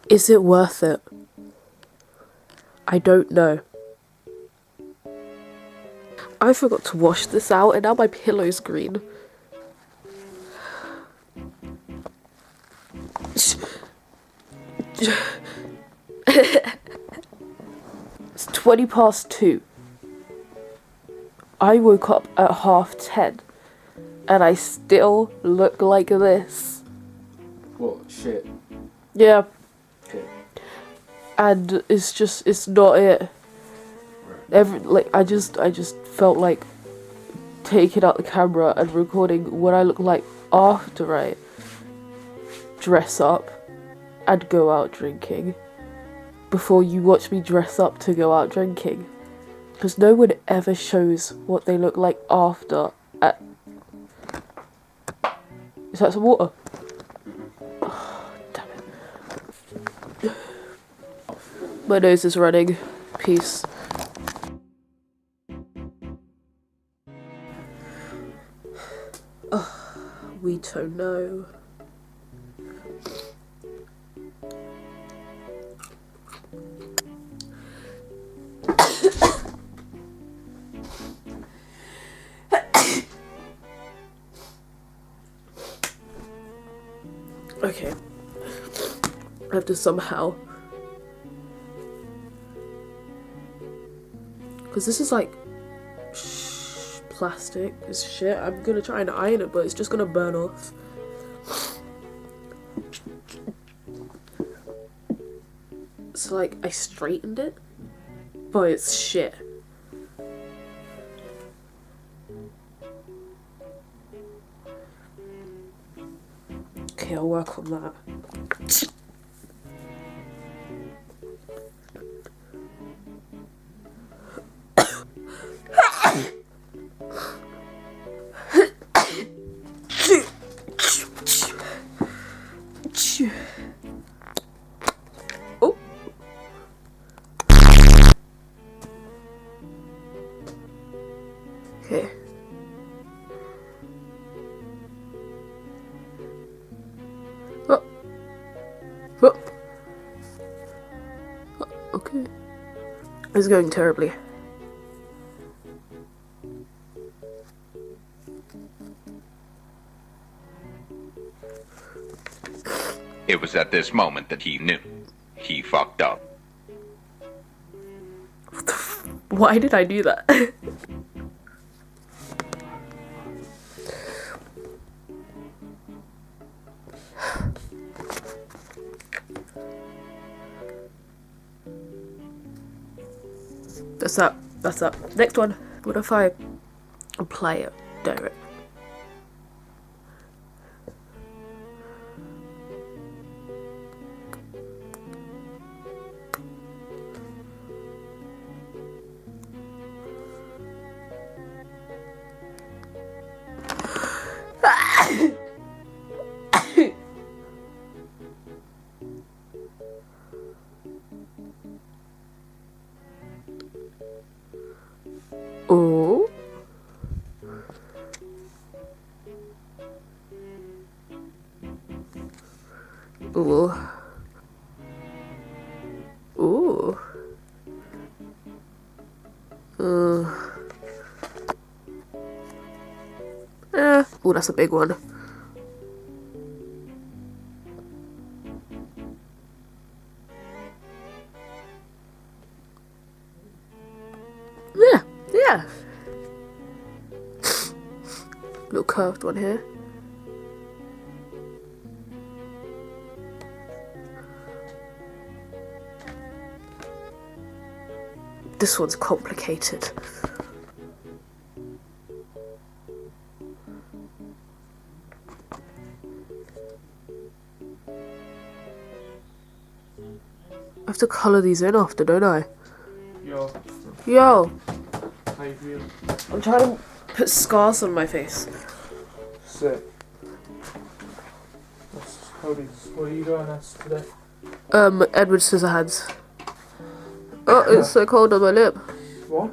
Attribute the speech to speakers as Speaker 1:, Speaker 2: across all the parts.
Speaker 1: Is it worth it? I don't know. I forgot to wash this out and now my pillow's green. It's 2:20. I woke up at 10:30 and I still look like this.
Speaker 2: What? Shit.
Speaker 1: Yeah.
Speaker 2: Okay.
Speaker 1: And it's not it. I just felt like taking out the camera and recording what I look like after I dress up and go out drinking, before you watch me dress up to go out drinking, because no one ever shows what they look like after. Is that some water? Oh, damn it. My nose is running. Peace. We don't know. Okay. I have to somehow, because this is like plastic as shit. I'm gonna try and iron it, but it's just gonna burn off. So like I straightened it, but it's shit. Okay, I'll work on that. Oh. Okay. Oh. Oh. Oh. Okay. It's going terribly.
Speaker 3: It was at this moment that he knew. He fucked up.
Speaker 1: Why did I do that? That's up. Next one. What if I apply it direct? Oh. Ooh. Ooh. Oh, that's a big one. Yeah. Little curved one here. This one's complicated. I have to colour these in after, don't I? Yo.
Speaker 2: How you feel?
Speaker 1: I'm trying to put scars on my face.
Speaker 2: Sick. What are you going as today?
Speaker 1: Edward Scissorhands. Oh, it's so cold on my lip.
Speaker 2: What?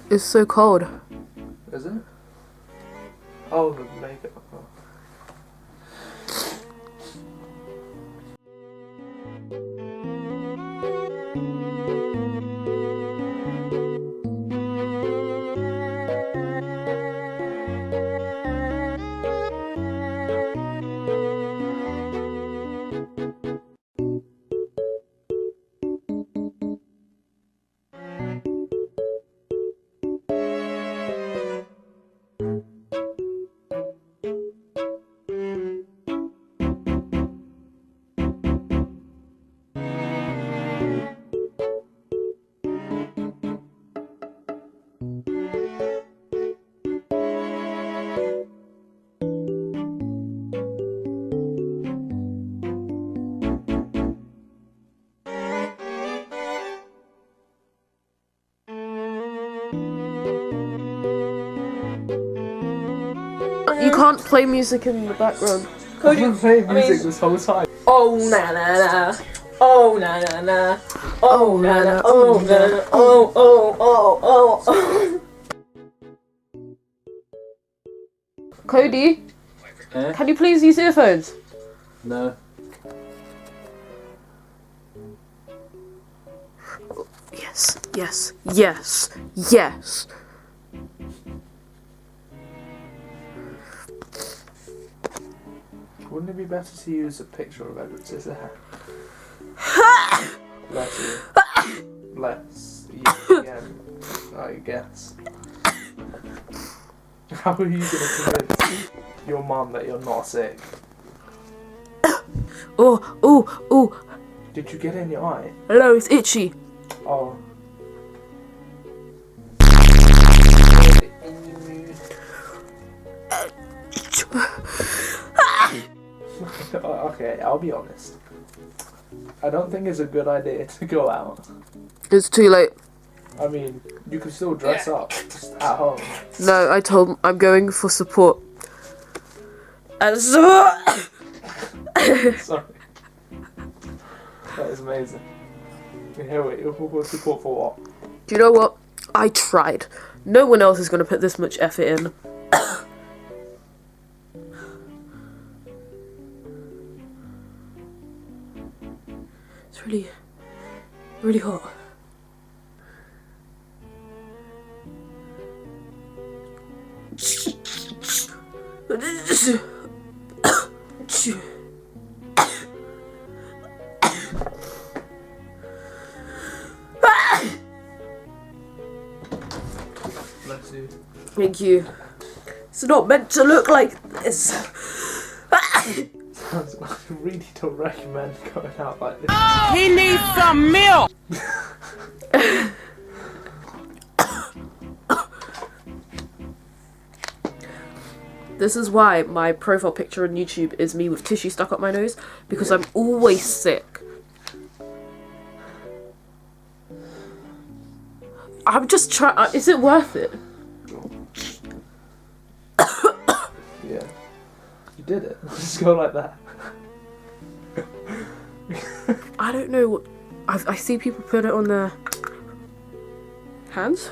Speaker 1: It's so cold.
Speaker 2: Is it? Oh, the makeup. Oh.
Speaker 1: can't play music in the background.
Speaker 2: I've been playing music this whole time.
Speaker 4: Oh na na na. Oh na na na. Oh na na. Oh na na. Oh.
Speaker 1: Cody,
Speaker 2: Eh?
Speaker 1: can you please use earphones?
Speaker 2: No.
Speaker 1: Yes, yes, yes, yes.
Speaker 2: Wouldn't it be better to use a picture of Edward's hair? Bless you. Bless you again, I guess. How are you going to convince your mum that you're not sick?
Speaker 1: Oh.
Speaker 2: Did you get it in your eye?
Speaker 1: Hello, it's itchy.
Speaker 2: Oh. Okay, I'll be honest. I don't think it's a good idea to go out.
Speaker 1: It's too late.
Speaker 2: I mean, you can still dress up just at home.
Speaker 1: No, I told him I'm going for support. And support!
Speaker 2: Sorry. That is amazing. Here we go. Support for what?
Speaker 1: Do you know what? I tried. No one else is going to put this much effort in. It's really hot.
Speaker 2: Bless you.
Speaker 1: Thank you. It's not meant to look like this.
Speaker 2: I really don't recommend going out like this.
Speaker 5: He needs some milk.
Speaker 1: This is why my profile picture on YouTube is me with tissue stuck up my nose, because I'm always sick. I'm just trying. Is it worth it?
Speaker 2: Yeah. You did it. Just go like that.
Speaker 1: I don't know what. I see people put it on their hands.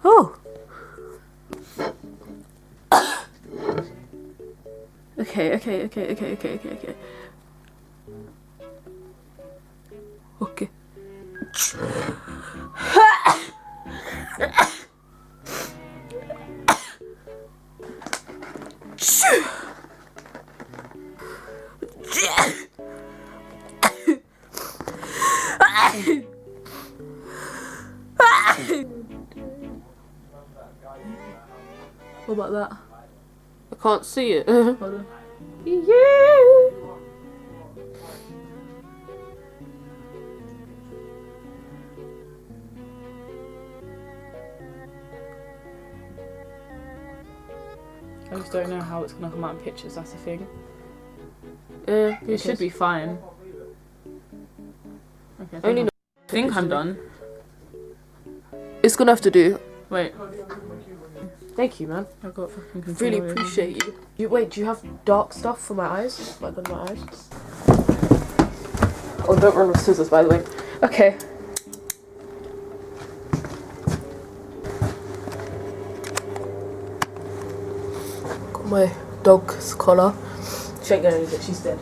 Speaker 1: Oh. Okay. Okay. What about that? I can't see it. Hold on. Yeah.
Speaker 4: I just don't know how it's gonna come out in pictures. That's the thing.
Speaker 1: It
Speaker 4: Should be fine. Okay.
Speaker 1: Only.
Speaker 4: I think I'm done.
Speaker 1: It's gonna have to do.
Speaker 4: Wait.
Speaker 1: Thank you, man.
Speaker 4: I got fucking confused.
Speaker 1: Really appreciate you. Wait, do you have dark stuff for my eyes? Like on my eyes? Oh, don't run with scissors, by the way. Okay. Got my dog's collar. She ain't gonna use it, she's dead.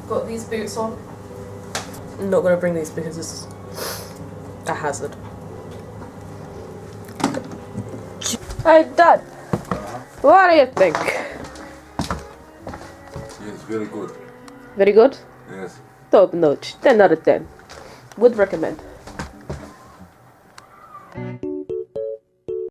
Speaker 1: Got these boots on. I'm not gonna bring these because it's a hazard. Hey, Dad. What do you think?
Speaker 6: Yes, very good.
Speaker 1: Very good?
Speaker 6: Yes.
Speaker 1: Top notch. 10 out of 10. Would recommend.